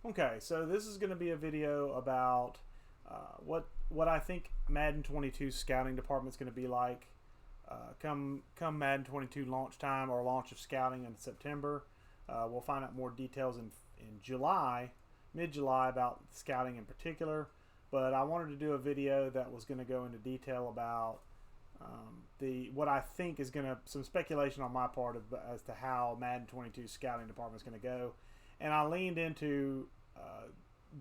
Okay, so this is going to be a video about what I think Madden 22 scouting department is going to be like come Madden 22 launch time or launch of scouting in September. We'll find out more details in July, mid-July, about scouting in particular. But I wanted to do a video that was going to go into detail about the what I think is going to some speculation on my part as to how Madden 22 scouting department is going to go, and I leaned into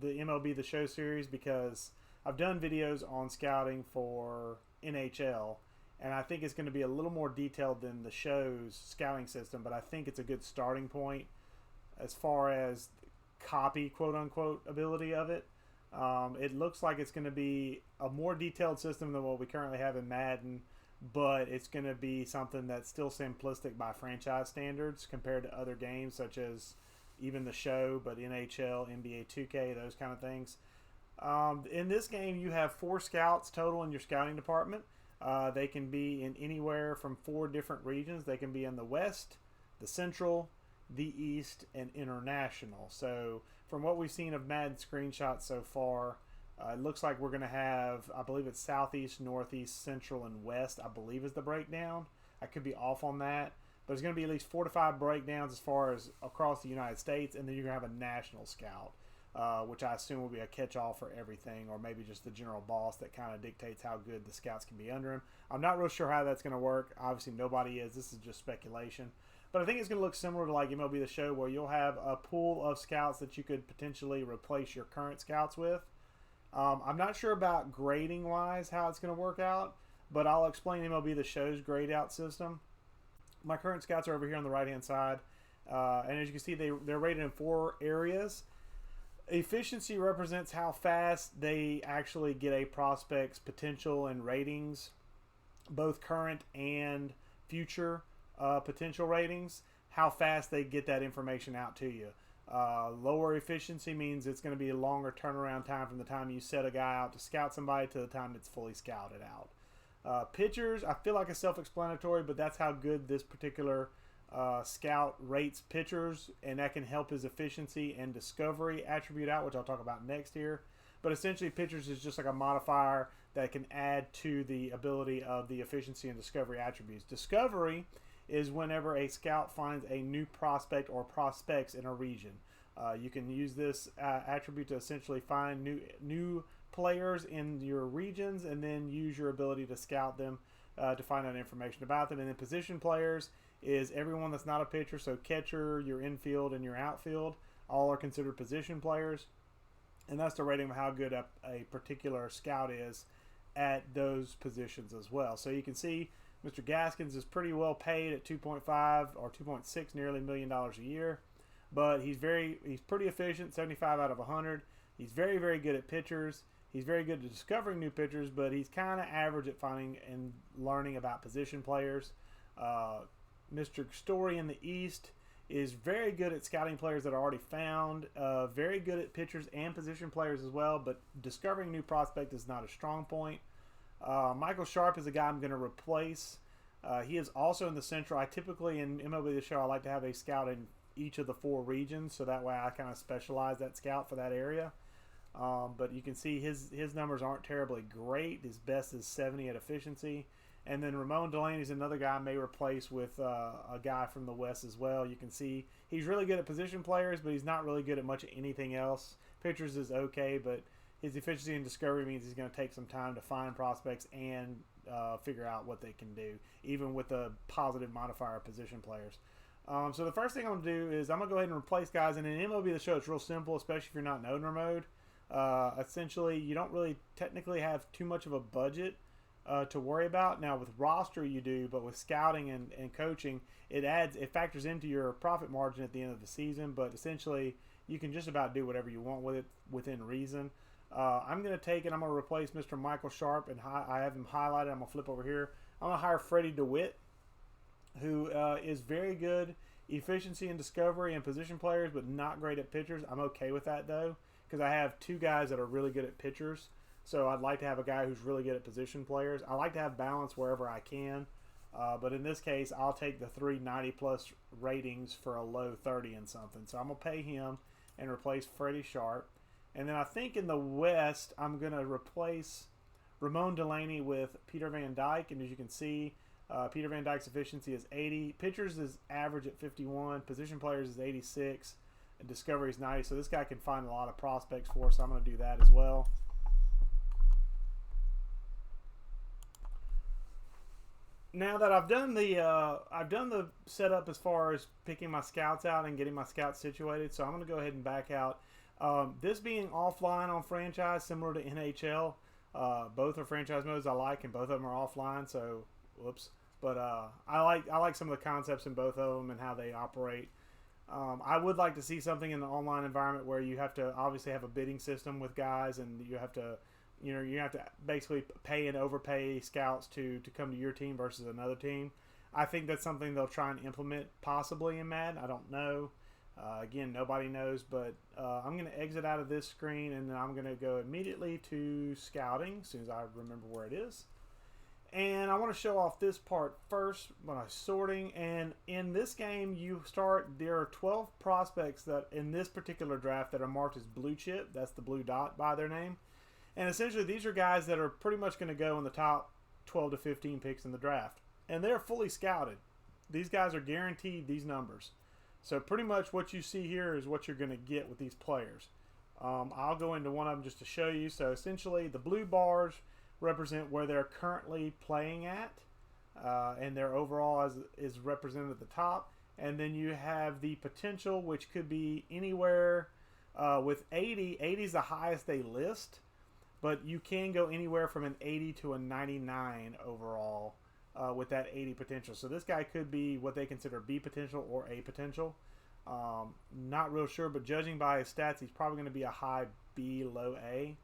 the MLB the Show series because I've done videos on scouting for NHL, and I think it's going to be a little more detailed than the show's scouting system, but I think it's a good starting point as far as copy quote unquote ability of it. It looks like it's going to be a more detailed system than what we currently have in Madden, but it's going to be something that's still simplistic by franchise standards compared to other games such as even the show, but NHL, NBA 2K, those kind of things. In this game, you have 4 scouts total in your scouting department. They can be in anywhere from 4 different regions. They can be in the West, the Central, the East, and International. So from what we've seen of Madden screenshots so far, it looks like we're going to have, I believe it's Southeast, Northeast, Central, and West, I believe is the breakdown. I could be off on that. But there's going to be at least 4 to 5 breakdowns as far as across the United States, and then you're going to have a national scout, which I assume will be a catch-all for everything, or maybe just the general boss that kind of dictates how good the scouts can be under him. I'm not real sure how that's going to work. Obviously, nobody is. This is just speculation. But I think it's going to look similar to like MLB The Show, where you'll have a pool of scouts that you could potentially replace your current scouts with. I'm not sure about grading-wise how it's going to work out, but I'll explain MLB The Show's grade-out system. My current scouts are over here on the right-hand side, and as you can see, they're rated in 4 areas. Efficiency represents how fast they actually get a prospect's potential and ratings, both current and future potential ratings, how fast they get that information out to you. Lower efficiency means it's going to be a longer turnaround time from the time you set a guy out to scout somebody to the time it's fully scouted out. Pitchers, I feel like it's self-explanatory, but that's how good this particular scout rates pitchers, and that can help his efficiency and discovery attribute out, which I'll talk about next here. But essentially, pitchers is just like a modifier that can add to the ability of the efficiency and discovery attributes. Discovery is whenever a scout finds a new prospect or prospects in a region. You can use this attribute to essentially find new players in your regions, and then use your ability to scout them to find out information about them. And then position players is everyone that's not a pitcher, so catcher, your infield, and your outfield, all are considered position players, and that's the rating of how good a particular scout is at those positions as well. So you can see Mr. Gaskins is pretty well paid at 2.5 or 2.6 nearly $1 million a year, but he's pretty efficient, 75 out of 100. He's very, very good at pitchers. He's very good at discovering new pitchers, but he's kind of average at finding and learning about position players. Mr. Story in the East is very good at scouting players that are already found, very good at pitchers and position players as well, but discovering new prospect is not a strong point. Michael Sharp is a guy I'm going to replace. He is also in the Central. I typically, in MLB The Show, I like to have a scout in each of the 4 regions, so that way I kind of specialize that scout for that area. But you can see his numbers aren't terribly great. His best is 70 at efficiency. And then Ramon Delaney is another guy I may replace with a guy from the West as well. You can see he's really good at position players, but he's not really good at much of anything else. Pitchers is okay, but his efficiency and discovery means he's going to take some time to find prospects and figure out what they can do, even with a positive modifier of position players. So the first thing I'm going to do is I'm going to go ahead and replace guys. And in MLB The Show, it's real simple, especially if you're not in owner mode. Essentially, you don't really technically have too much of a budget to worry about. Now, with roster, you do, but with scouting and coaching, it factors into your profit margin at the end of the season. But essentially, you can just about do whatever you want with it within reason. I'm going to take it. I'm going to replace Mr. Michael Sharp, and I have him highlighted. I'm going to flip over here. I'm going to hire Freddie DeWitt, who is very good efficiency and discovery and position players, but not great at pitchers. I'm okay with that, though, because I have 2 guys that are really good at pitchers. So I'd like to have a guy who's really good at position players. I like to have balance wherever I can. But in this case, I'll take the 3 90-plus ratings for a low 30 and something. So I'm going to pay him. and replace Freddie Sharp. And then I think in the West, I'm going to replace Ramon Delaney with Peter Van Dyke. And as you can see, Peter Van Dyke's efficiency is 80. Pitchers is average at 51. Position players is 86. And Discovery is 90. So this guy can find a lot of prospects for us. So I'm going to do that as well. Now that I've done the setup as far as picking my scouts out and getting my scouts situated, so I'm going to go ahead and back out. This being offline on franchise, similar to NHL, both are franchise modes I like, and both of them are offline. So, whoops. But I like some of the concepts in both of them and how they operate. I would like to see something in the online environment where you have to obviously have a bidding system with guys, and you have to basically pay and overpay scouts to come to your team versus another team. I think that's something they'll try and implement possibly in Madden. I don't know. Again, nobody knows, but I'm going to exit out of this screen, and then I'm going to go immediately to scouting as soon as I remember where it is. And I want to show off this part first when I'm sorting. And in this game, there are 12 prospects that in this particular draft that are marked as blue chip. That's the blue dot by their name. And essentially, these are guys that are pretty much going to go in the top 12 to 15 picks in the draft. And they're fully scouted. These guys are guaranteed these numbers. So pretty much what you see here is what you're going to get with these players. I'll go into one of them just to show you. So essentially, the blue bars represent where they're currently playing at. And their overall is represented at the top. And then you have the potential, which could be anywhere with 80. 80 is the highest they list. But you can go anywhere from an 80 to a 99 overall with that 80 potential. So this guy could be what they consider B potential or A potential. Not real sure, but judging by his stats, he's probably going to be a high B, low A.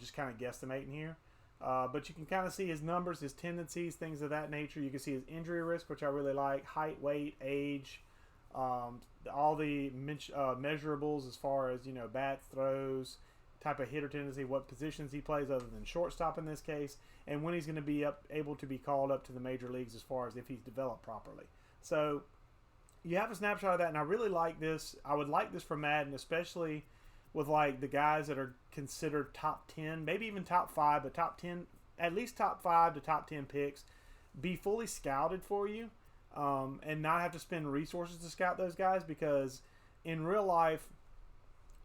Just kind of guesstimating here. But you can kind of see his numbers, his tendencies, things of that nature. You can see his injury risk, which I really like, height, weight, age, all the measurables as far as, bats, throws, type of hitter tendency, what positions he plays other than shortstop in this case, and when he's going to be able to be called up to the major leagues as far as if he's developed properly. So you have a snapshot of that, and I really like this. I would like this for Madden, especially with like the guys that are considered top 10, maybe even top 5, but top 10, at least top 5 to top 10 picks, be fully scouted for you, and not have to spend resources to scout those guys, because in real life,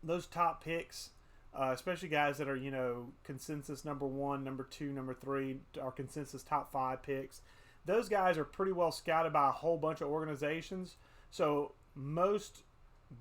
those top picks, especially guys that are, consensus number 1, number 2, number 3, or consensus top 5 picks. Those guys are pretty well scouted by a whole bunch of organizations. So most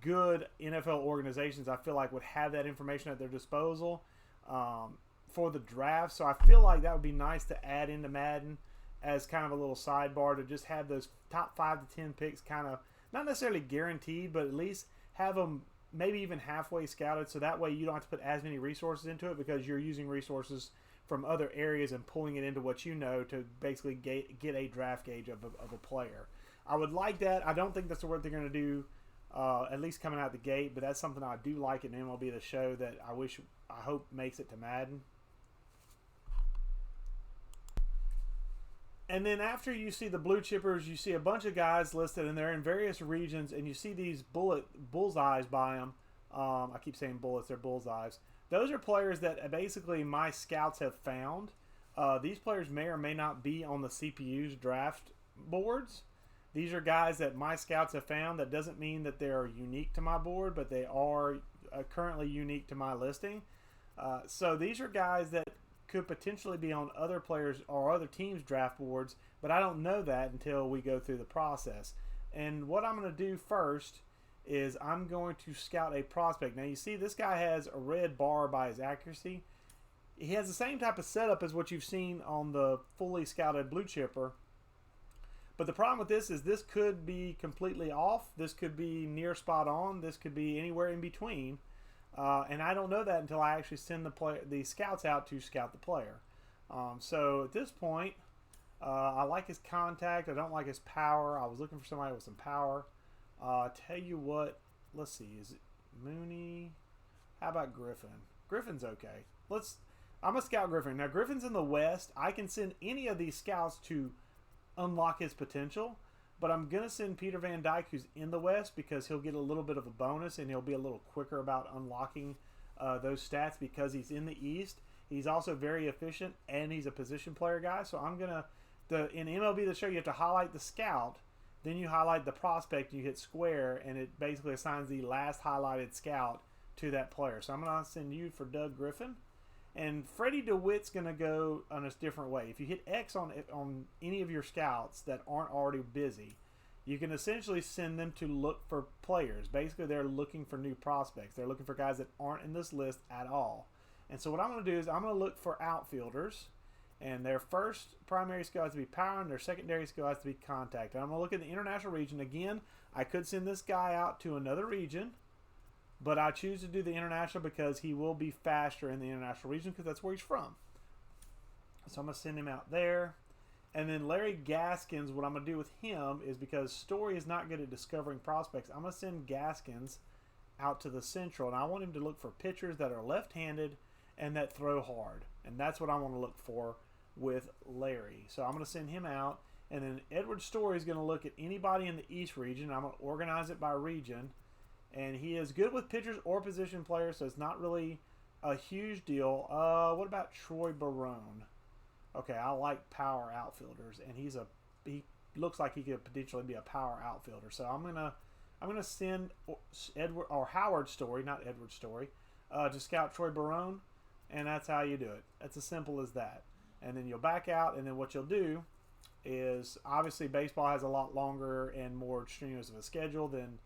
good NFL organizations, I feel like, would have that information at their disposal for the draft. So I feel like that would be nice to add into Madden as kind of a little sidebar, to just have those top 5 to 10 picks kind of, not necessarily guaranteed, but at least have them maybe even halfway scouted, so that way you don't have to put as many resources into it, because you're using resources from other areas and pulling it into what you know to basically get a draft gauge of a player. I would like that. I don't think that's what they're going to do, at least coming out the gate, but that's something I do like in MLB the Show that I hope makes it to Madden. And then after you see the blue chippers, you see a bunch of guys listed, and they're in various regions, and you see these bullseyes by them. I keep saying bullets, they're bullseyes. Those are players that basically my scouts have found. These players may or may not be on the CPU's draft boards. These are guys that my scouts have found. That doesn't mean that they're unique to my board, but they are currently unique to my listing. So these are guys that could potentially be on other players or other teams' draft boards, but I don't know that until we go through the process. And what I'm going to do first is I'm going to scout a prospect. Now you see this guy has a red bar by his accuracy. He has the same type of setup as what you've seen on the fully scouted blue chipper. But the problem with this is this could be completely off. This could be near spot on. This could be anywhere in between. And I don't know that until I actually send the scouts out to scout the player. So at this point, I like his contact. I don't like his power. I was looking for somebody with some power. Tell you what, let's see. Is it Mooney? How about Griffin? Griffin's okay. I'm going to scout Griffin. Now, Griffin's in the West. I can send any of these scouts to unlock his potential. But I'm going to send Peter Van Dyke, who's in the West, because he'll get a little bit of a bonus and he'll be a little quicker about unlocking those stats because he's in the East. He's also very efficient and he's a position player guy. So I'm going to, in MLB the Show, you have to highlight the scout. Then you highlight the prospect, and you hit square, and it basically assigns the last highlighted scout to that player. So I'm going to send you for Doug Griffin. And Freddie DeWitt's going to go on a different way. If you hit X on any of your scouts that aren't already busy, you can essentially send them to look for players. Basically, they're looking for new prospects. They're looking for guys that aren't in this list at all. And so what I'm going to do is I'm going to look for outfielders. And their first primary skill has to be power, and their secondary skill has to be contact. And I'm going to look at the international region. Again, I could send this guy out to another region, but I choose to do the international because he will be faster in the international region because that's where he's from. So I'm going to send him out there. And then Larry Gaskins, what I'm going to do with him is because Story is not good at discovering prospects, I'm going to send Gaskins out to the Central. And I want him to look for pitchers that are left-handed and that throw hard. And that's what I want to look for with Larry. So I'm going to send him out. And then Edward Story is going to look at anybody in the East region. I'm going to organize it by region. And he is good with pitchers or position players, so it's not really a huge deal. What about Troy Barone? Okay, I like power outfielders, and he looks like he could potentially be a power outfielder. So I'm gonna send Howard Story, not Edward Story, to scout Troy Barone, and that's how you do it. It's as simple as that. And then you'll back out, and then what you'll do is obviously baseball has a lot longer and more strenuous of a schedule than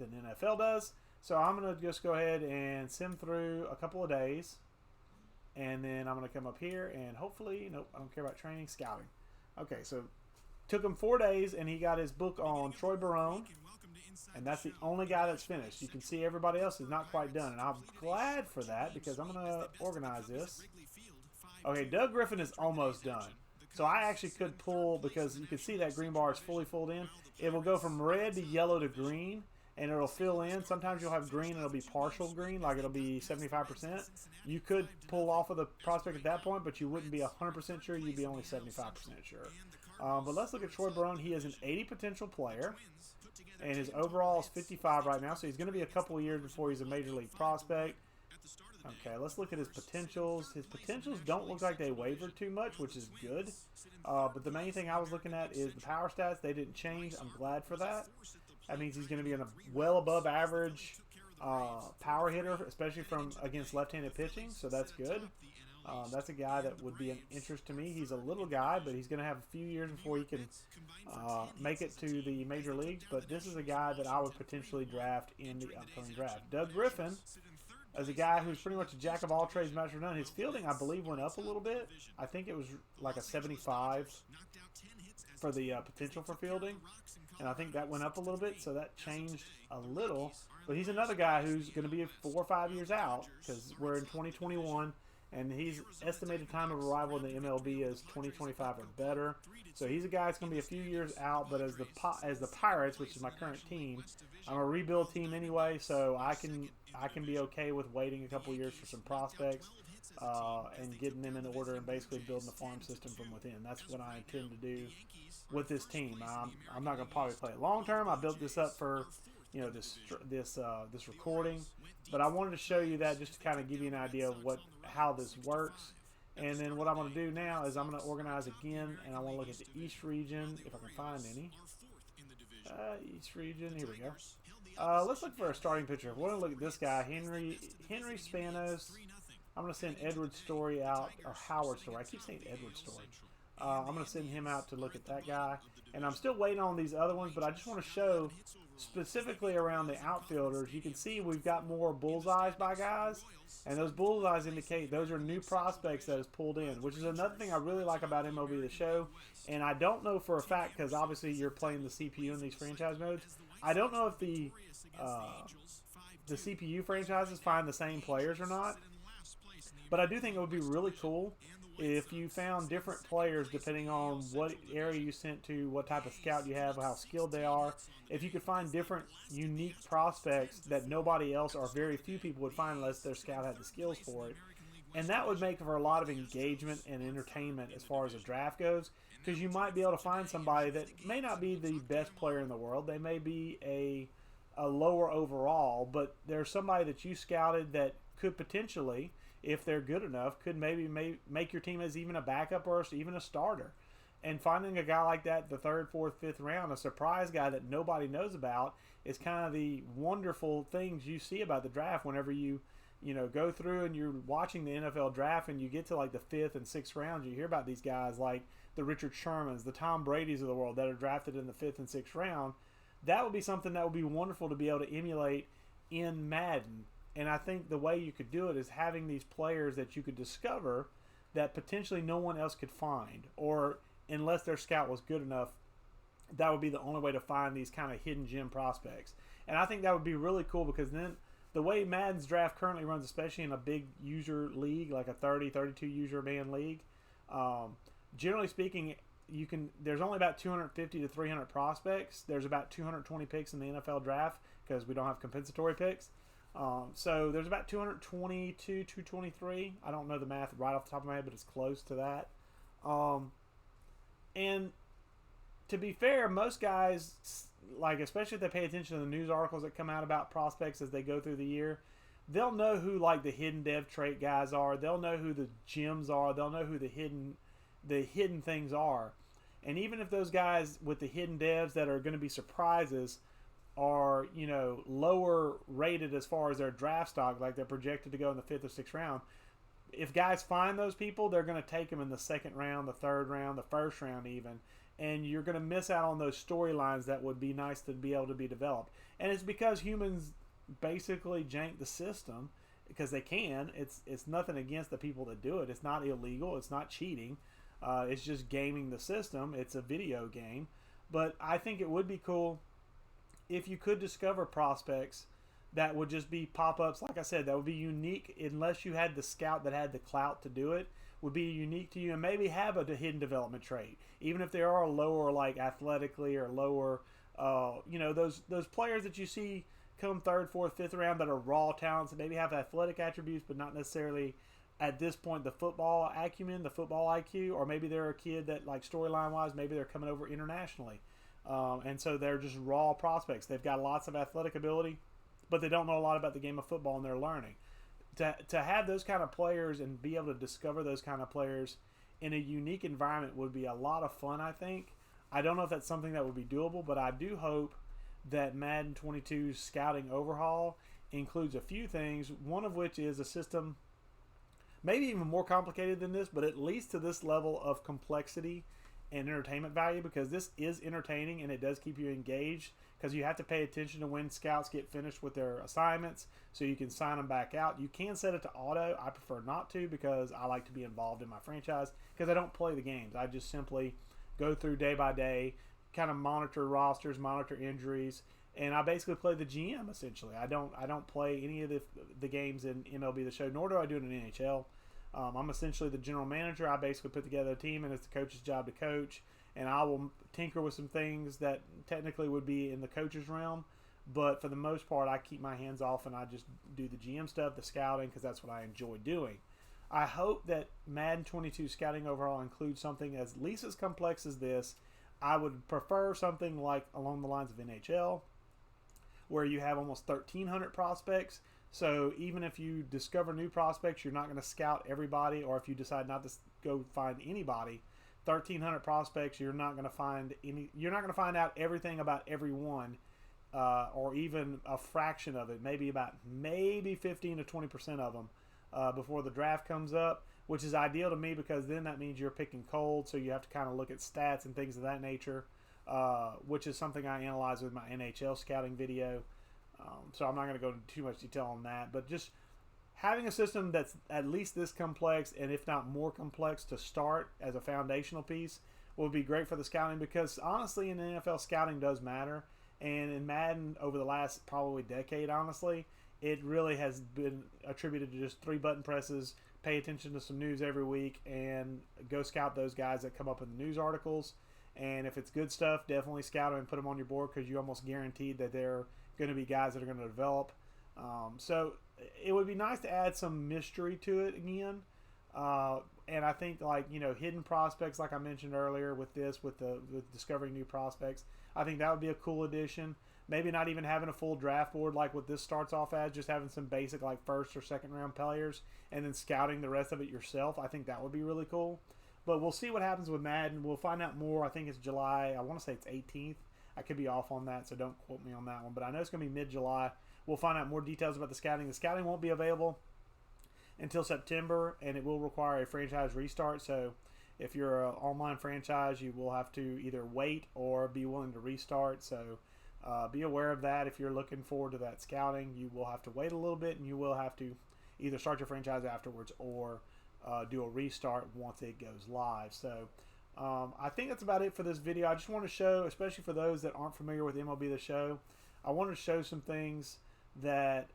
NFL does. So I'm going to just go ahead and sim through a couple of days. And then I'm going to come up here and hopefully, nope, I don't care about training, scouting. Okay, so took him 4 days and he got his book on Troy Barone. And that's the only guy that's finished. You can see everybody else is not quite done. And I'm glad for that because I'm going to organize this. Okay, Doug Griffin is almost done. So I actually could pull, because you can see that green bar is fully filled in. It will go from red to yellow to green, and it'll fill in. Sometimes you'll have green and it'll be partial green, like it'll be 75%. You could pull off of the prospect at that point, but you wouldn't be 100% sure. You'd be only 75% sure. But let's look at Troy Barone. He is an 80 potential player, and his overall is 55 right now, so he's going to be a couple of years before he's a major league prospect. Okay, let's look at his potentials. His potentials don't look like they wavered too much, which is good. But the main thing I was looking at is the power stats. They didn't change. I'm glad for that. That means he's going to be a well above average power hitter, especially against left-handed pitching, so that's good. That's a guy that would be an interest to me. He's a little guy, but he's going to have a few years before he can make it to the major leagues. But this is a guy that I would potentially draft in the upcoming draft. Doug Griffin, as a guy who's pretty much a jack of all trades, master of none. His fielding, I believe, went up a little bit. I think it was like a 75 for the potential for fielding. And I think that went up a little bit, so that changed a little. But he's another guy who's going to be 4 or 5 years out because we're in 2021. And his estimated time of arrival in the MLB is 2025 or better. So he's a guy that's going to be a few years out. But as the Pirates, which is my current team, I'm a rebuild team anyway, so I can be okay with waiting a couple years for some prospects and getting them in order and basically building the farm system from within. That's what I intend to do with this team. I'm not going to probably play it long term. I built this up for this recording, but I wanted to show you that just to kind of give you an idea of how this works. And then what I'm going to do now is I'm going to organize again, and I want to look at the East region if I can find any. East region, here we go. Let's look for a starting pitcher. We're going to look at this guy, Henry Spanos. I'm going to send Edward Story out, or Howard Story. I keep saying Edward Story. I'm going to send him out to look at that guy. And I'm still waiting on these other ones, but I just want to show specifically around the outfielders. You can see we've got more bullseyes by guys, and those bullseyes indicate those are new prospects that is pulled in, which is another thing I really like about MLB the Show. And I don't know for a fact, because obviously you're playing the CPU in these franchise modes. I don't know if the CPU franchises find the same players or not, but I do think it would be really cool if you found different players depending on what area you sent to, what type of scout you have, how skilled they are. If you could find different unique prospects that nobody else or very few people would find unless their scout had the skills for it, And that would make for a lot of engagement and entertainment as far as a draft goes, because you might be able to find somebody that may not be the best player in the world. They may be a lower overall, but there's somebody that you scouted that could potentially, if they're good enough, could maybe make your team as even a backup or even a starter. And finding a guy like that, the third, fourth, fifth round, a surprise guy that nobody knows about, is kind of the wonderful things you see about the draft whenever you go through and you're watching the NFL draft and you get to like the fifth and sixth rounds. You hear about these guys like the Richard Shermans, the Tom Bradys of the world that are drafted in the fifth and sixth round. That would be something that would be wonderful to be able to emulate in Madden. And I think the way you could do it is having these players that you could discover that potentially no one else could find, or unless their scout was good enough, that would be the only way to find these kind of hidden gem prospects. And I think that would be really cool, because then the way Madden's draft currently runs, especially in a big user league, like a 30, 32 user man league, generally speaking, there's only about 250 to 300 prospects. There's about 220 picks in the NFL draft because we don't have compensatory picks. So there's about 222, 223. I don't know the math right off the top of my head, but it's close to that. And to be fair, most guys, like, especially if they pay attention to the news articles that come out about prospects as they go through the year, they'll know who like the hidden dev trait guys are. They'll know who the gems are. They'll know who the hidden things are. And even if those guys with the hidden devs that are going to be surprises are, lower rated as far as their draft stock, like they're projected to go in the fifth or sixth round, if guys find those people, they're going to take them in the second round, the third round, the first round even. And you're going to miss out on those storylines that would be nice to be able to be developed. And it's because humans basically jank the system, because they can. It's nothing against the people that do it. It's not illegal. It's not cheating. It's just gaming the system. It's a video game. But I think it would be cool if you could discover prospects that would just be pop-ups. Like I said, that would be unique, unless you had the scout that had the clout to do it, would be unique to you, and maybe have a hidden development trait. Even if they are lower, like athletically, or lower, those players that you see come third, fourth, fifth round that are raw talents, that maybe have athletic attributes, but not necessarily at this point the football acumen, the football IQ, or maybe they're a kid that, like, storyline-wise, maybe they're coming over internationally. And so they're just raw prospects. They've got lots of athletic ability, but they don't know a lot about the game of football, and they're learning. To have those kind of players and be able to discover those kind of players in a unique environment would be a lot of fun, I think. I don't know if that's something that would be doable, but I do hope that Madden 22's scouting overhaul includes a few things, one of which is a system maybe even more complicated than this, but at least to this level of complexity and entertainment value, because this is entertaining and it does keep you engaged, because you have to pay attention to when scouts get finished with their assignments so you can sign them back out. You can set it to auto. I prefer not to, because I like to be involved in my franchise, because I don't play the games. I just simply go through day by day, kind of monitor rosters, monitor injuries, and I basically play the GM essentially. I don't play any of the games in MLB the Show, nor do I do it in NHL. I'm essentially the general manager. I basically put together a team, and it's the coach's job to coach. And I will tinker with some things that technically would be in the coach's realm. But for the most part, I keep my hands off, and I just do the GM stuff, the scouting, because that's what I enjoy doing. I hope that Madden 22 scouting overall includes something at least as complex as this. I would prefer something like along the lines of NHL, where you have almost 1,300 prospects. So even if you discover new prospects, you're not going to scout everybody, or if you decide not to go find anybody, 1,300 prospects, you're not going to find any. You're not going to find out everything about everyone, or even a fraction of it. Maybe 15 to 20% of them before the draft comes up, which is ideal to me, because then that means you're picking cold, so you have to kind of look at stats and things of that nature, which is something I analyze with my NHL scouting video. So I'm not going to go into too much detail on that, but just having a system that's at least this complex, and if not more complex to start as a foundational piece, would be great for the scouting, because honestly in the NFL, scouting does matter. And in Madden over the last probably decade, honestly, it really has been attributed to just 3 button presses, pay attention to some news every week, and go scout those guys that come up in the news articles. And if it's good stuff, definitely scout them and put them on your board, because you almost guaranteed that they're going to be guys that are going to develop. So it would be nice to add some mystery to it again. And I think, like, you know, hidden prospects, like I mentioned earlier with discovering new prospects, I think that would be a cool addition. Maybe not even having a full draft board like what this starts off as, just having some basic like first or second round players and then scouting the rest of it yourself. I think that would be really cool. But we'll see what happens with Madden. We'll find out more. I think it's July. I want to say it's 18th. I could be off on that, so don't quote me on that one. But I know it's going to be mid-July. We'll find out more details about the scouting. The scouting won't be available until September, and it will require a franchise restart. So if you're an online franchise, you will have to either wait or be willing to restart. So be aware of that. If you're looking forward to that scouting, you will have to wait a little bit, and you will have to either start your franchise afterwards or do a restart once it goes live. So I think that's about it for this video. I just want to show, especially for those that aren't familiar with MLB the Show, I wanted to show some things that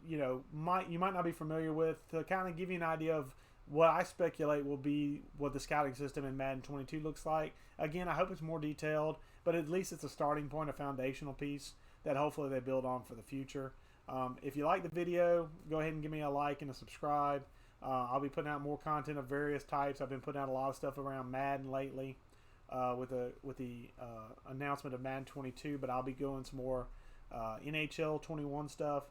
you know, you might not be familiar with, to kind of give you an idea of what I speculate will be what the scouting system in Madden 22 looks like. Again, I hope it's more detailed, but at least it's a starting point, a foundational piece that hopefully they build on for the future. If you like the video, go ahead and give me a like and a subscribe. I'll be putting out more content of various types. I've been putting out a lot of stuff around Madden lately with the announcement of Madden 22, but I'll be going some more NHL 21 stuff.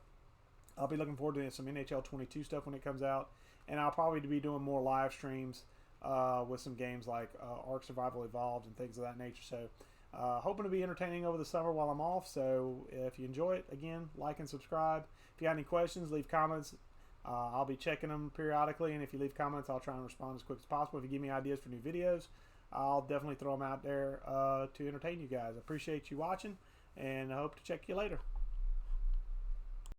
I'll be looking forward to some NHL 22 stuff when it comes out, and I'll probably be doing more live streams with some games like Ark Survival Evolved and things of that nature. So hoping to be entertaining over the summer while I'm off. So if you enjoy it, again, like and subscribe. If you have any questions, leave comments. I'll be checking them periodically, and if you leave comments, I'll try and respond as quick as possible. If you give me ideas for new videos, I'll definitely throw them out there to entertain you guys. I appreciate you watching, and I hope to check you later.